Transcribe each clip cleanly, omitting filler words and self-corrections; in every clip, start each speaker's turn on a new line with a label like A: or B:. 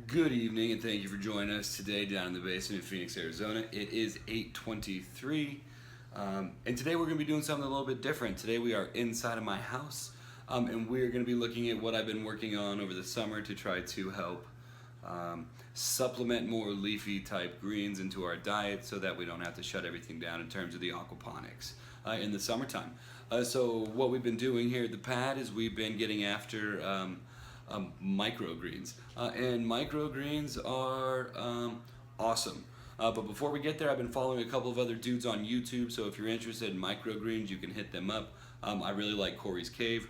A: Good evening, and thank you for joining us today down in the basement in Phoenix, Arizona. It is 8:23, and today we're going to be doing something a little bit different. Today we are inside of my house, and we're going to be looking at what I've been working on over the summer to try to help supplement more leafy type greens into our diet so that we don't have to shut everything down in terms of the aquaponics in the summertime. So what we've been doing here at the pad is we've been getting after microgreens. And microgreens are awesome. But before we get there, I've been following a couple of other dudes on YouTube, so if you're interested in microgreens, you can hit them up. I really like Corey's Cave.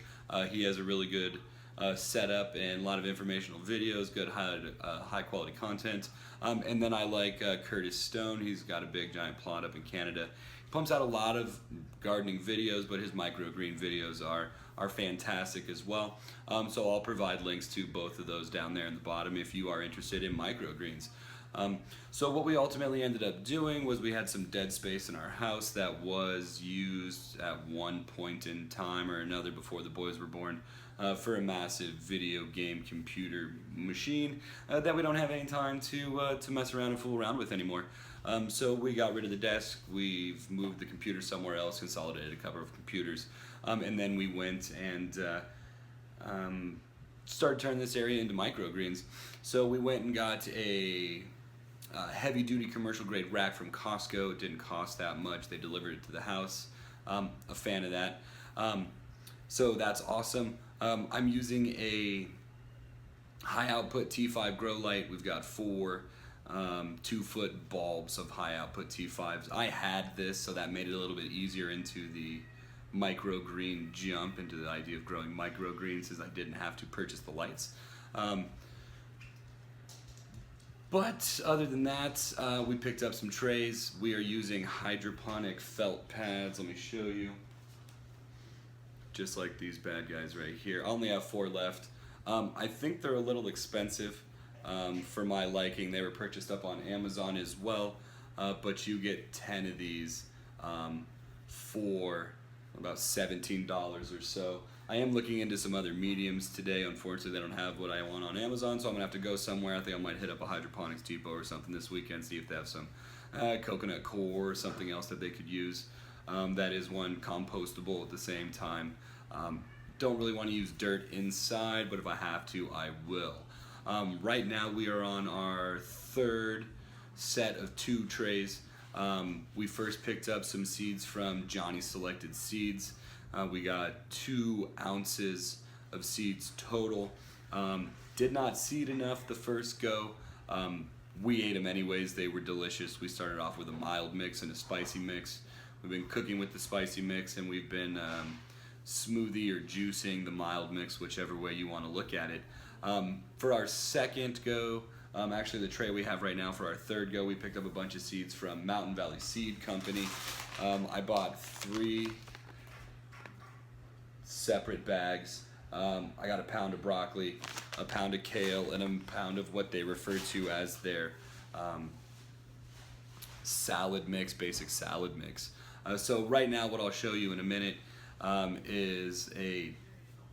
A: He has a really good setup and a lot of informational videos, good high quality content. And then I like Curtis Stone. He's got a big giant plot up in Canada. He pumps out a lot of gardening videos, but his microgreen videos are fantastic as well. So I'll provide links to both of those down there in the bottom if you are interested in microgreens. So what we ultimately ended up doing was we had some dead space in our house that was used at one point in time or another before the boys were born for a massive video game computer machine that we don't have any time to mess around and fool around with anymore. So we got rid of the desk, we've moved the computer somewhere else, consolidated a couple of computers, and then we went and started turning this area into microgreens. So we went and got a heavy duty commercial grade rack from Costco. It didn't cost that much. They delivered it to the house. A fan of that. So that's awesome. I'm using a high output T5 grow light. We've got four 2-foot bulbs of high output T5s. I had this, so that made it a little bit easier into the microgreen jump, into the idea of growing microgreens, since I didn't have to purchase the lights. But other than that, we picked up some trays. We are using hydroponic felt pads. Let me show you. Just like these bad guys right here. I only have 4 left. I think they're a little expensive for my liking. They were purchased up on Amazon as well, but you get 10 of these for about $17 or so. I am looking into some other mediums today. Unfortunately, they don't have what I want on Amazon, so I'm gonna have to go somewhere. I think I might hit up a hydroponics depot or something this weekend, see if they have some coconut core or something else that they could use. That is one compostable at the same time. Don't really want to use dirt inside, but if I have to, I will. Right now we are on our 3rd set of 2 trays. We first picked up some seeds from Johnny Selected Seeds. We got 2 ounces of seeds total. Did not seed enough the first go. We ate them anyways. They were delicious. We started off with a mild mix and a spicy mix. We've been cooking with the spicy mix, and we've been smoothie or juicing the mild mix, whichever way you want to look at it. For our second go, actually the tray we have right now for our 3rd go, we picked up a bunch of seeds from Mountain Valley Seed Company. I bought 3 separate bags. I got a pound of broccoli, a pound of kale, and a pound of what they refer to as their salad mix, basic salad mix. So right now what I'll show you in a minute is a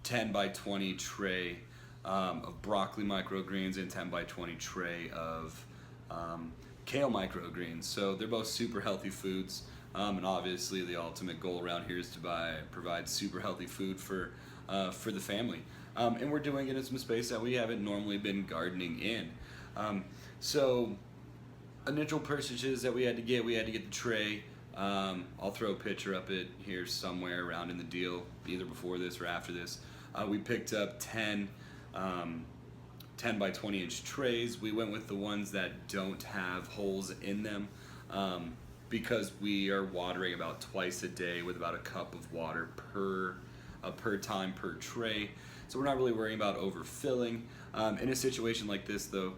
A: 10 by 20 tray of broccoli microgreens and 10 by 20 tray of kale microgreens. So they're both super healthy foods, and obviously the ultimate goal around here is to provide super healthy food for the family. And we're doing it in some space that we haven't normally been gardening in. So initial purchases that we had to get the tray. I'll throw a picture up it here somewhere around in the deal, either before this or after this. We picked up 10 by 20 inch trays. We went with the ones that don't have holes in them because we are watering about twice a day with about a cup of water per time per tray. So we're not really worrying about overfilling. In a situation like this though,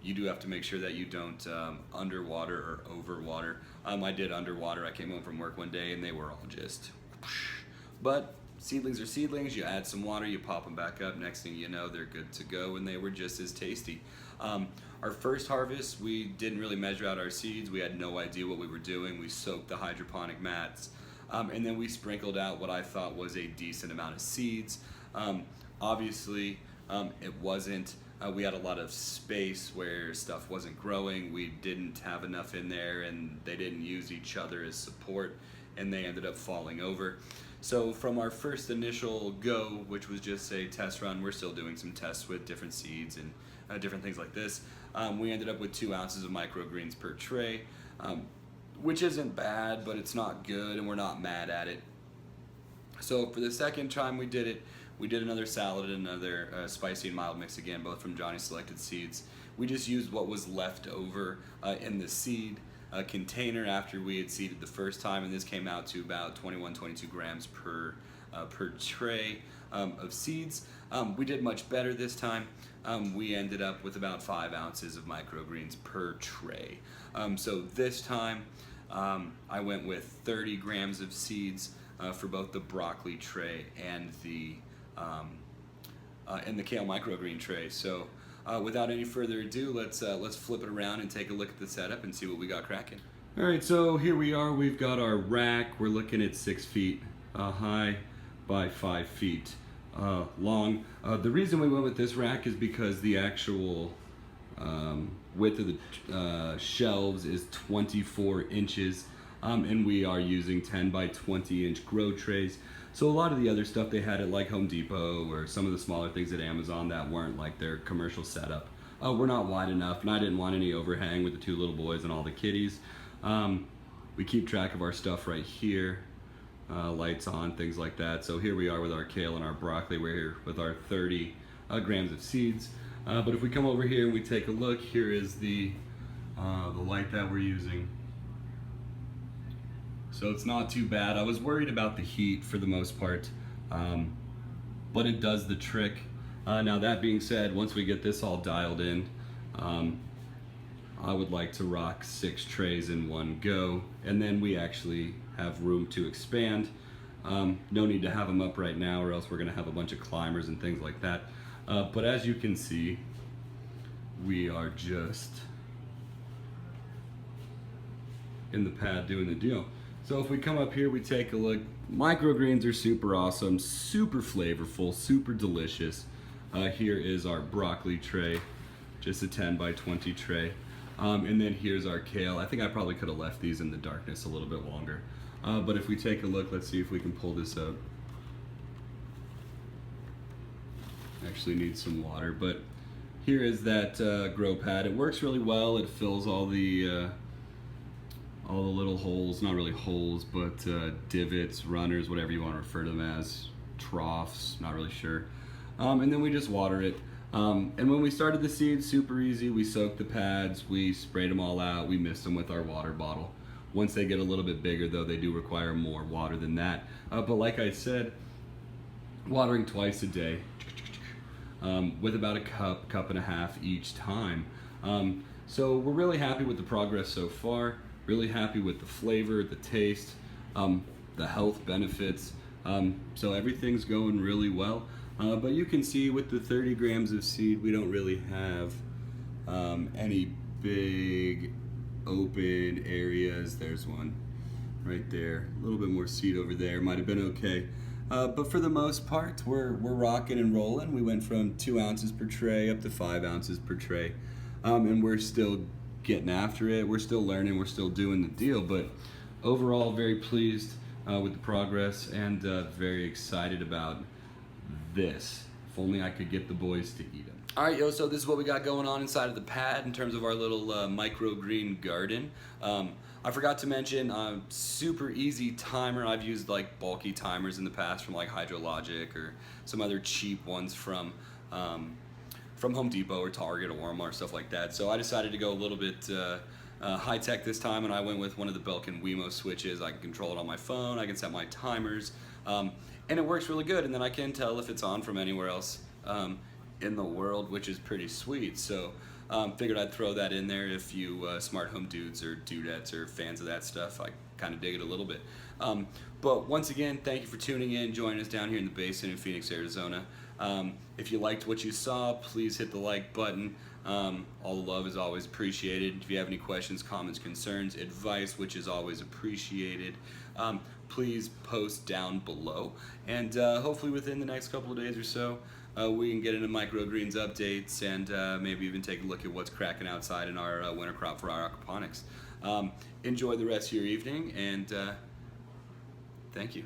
A: you do have to make sure that you don't underwater or overwater. I did underwater. I came home from work one day and they were all just whoosh. But seedlings are seedlings. You add some water, you pop them back up. Next thing you know, they're good to go, and they were just as tasty. Our first harvest, we didn't really measure out our seeds. We had no idea what we were doing. We soaked the hydroponic mats, and then we sprinkled out what I thought was a decent amount of seeds. Obviously, it wasn't We had a lot of space where stuff wasn't growing. We didn't have enough in there, and they didn't use each other as support, and they ended up falling over. So from our first initial go, which was just a test run, we're still doing some tests with different seeds and different things like this. We ended up with 2 ounces of microgreens per tray, which isn't bad, but it's not good, and we're not mad at it. So for the second time we did it, we did another salad and another spicy and mild mix again, both from Johnny's Selected Seeds. We just used what was left over in the seed container after we had seeded the first time, and this came out to about 22 grams per tray of seeds. We did much better this time. We ended up with about 5 ounces of microgreens per tray. So this time I went with 30 grams of seeds for both the broccoli tray and the kale microgreen tray. So without any further ado, let's flip it around and take a look at the setup and see what we got cracking. All right, so here we are. We've got our rack. We're looking at 6 feet high by 5 feet long. The reason we went with this rack is because the actual width of the shelves is 24 inches. And we are using 10 by 20 inch grow trays. So a lot of the other stuff they had at like Home Depot or some of the smaller things at Amazon that weren't like their commercial setup were not wide enough, and I didn't want any overhang with the 2 little boys and all the kitties. We keep track of our stuff right here, lights on, things like that. So here we are with our kale and our broccoli. We're here with our 30 grams of seeds. But if we come over here and we take a look, here is the light that we're using. So it's not too bad. I was worried about the heat for the most part, but it does the trick. Now that being said, once we get this all dialed in, I would like to rock 6 trays in one go, and then we actually have room to expand. No need to have them up right now, or else we're gonna have a bunch of climbers and things like that. But as you can see, we are just in the pad doing the deal. So if we come up here, we take a look. Microgreens are super awesome, super flavorful, super delicious. Here is our broccoli tray, just a 10 by 20 tray. And then here's our kale. I think I probably could have left these in the darkness a little bit longer. But if we take a look, let's see if we can pull this up. Actually need some water, but here is that grow pad. It works really well. It fills all the little holes, not really holes, but divots, runners, whatever you want to refer to them as, troughs, not really sure. And then we just water it. And when we started the seeds, super easy. We soaked the pads, we sprayed them all out, we mixed them with our water bottle. Once they get a little bit bigger though, they do require more water than that. But like I said, watering twice a day with about a cup and a half each time. So we're really happy with the progress so far. Really happy with the flavor, the taste, the health benefits. So everything's going really well. But you can see with the 30 grams of seed, we don't really have any big open areas. There's one right there. A little bit more seed over there. Might have been okay. But for the most part, we're rocking and rolling. We went from 2 ounces per tray up to 5 ounces per tray. And we're still getting after it. We're still learning. We're still doing the deal. But overall, very pleased with the progress and very excited about this. If only I could get the boys to eat them. All right, yo, so this is what we got going on inside of the pad in terms of our little microgreen garden. I forgot to mention, super easy timer. I've used like bulky timers in the past from like Hydrologic or some other cheap ones from Home Depot or Target or Walmart, stuff like that. So I decided to go a little bit high tech this time, and I went with one of the Belkin Wemo switches. I can control it on my phone. I can set my timers, and it works really good. And then I can tell if it's on from anywhere else in the world, which is pretty sweet. So figured I'd throw that in there if you smart home dudes or dudettes or fans of that stuff. I kind of dig it a little bit. But once again, thank you for tuning in, joining us down here in the basin in Phoenix, Arizona. If you liked what you saw, please hit the like button. All the love is always appreciated. If you have any questions, comments, concerns, advice, which is always appreciated, please post down below. And hopefully within the next couple of days or so, we can get into microgreens updates and maybe even take a look at what's cracking outside in our winter crop for our aquaponics. Enjoy the rest of your evening, and thank you.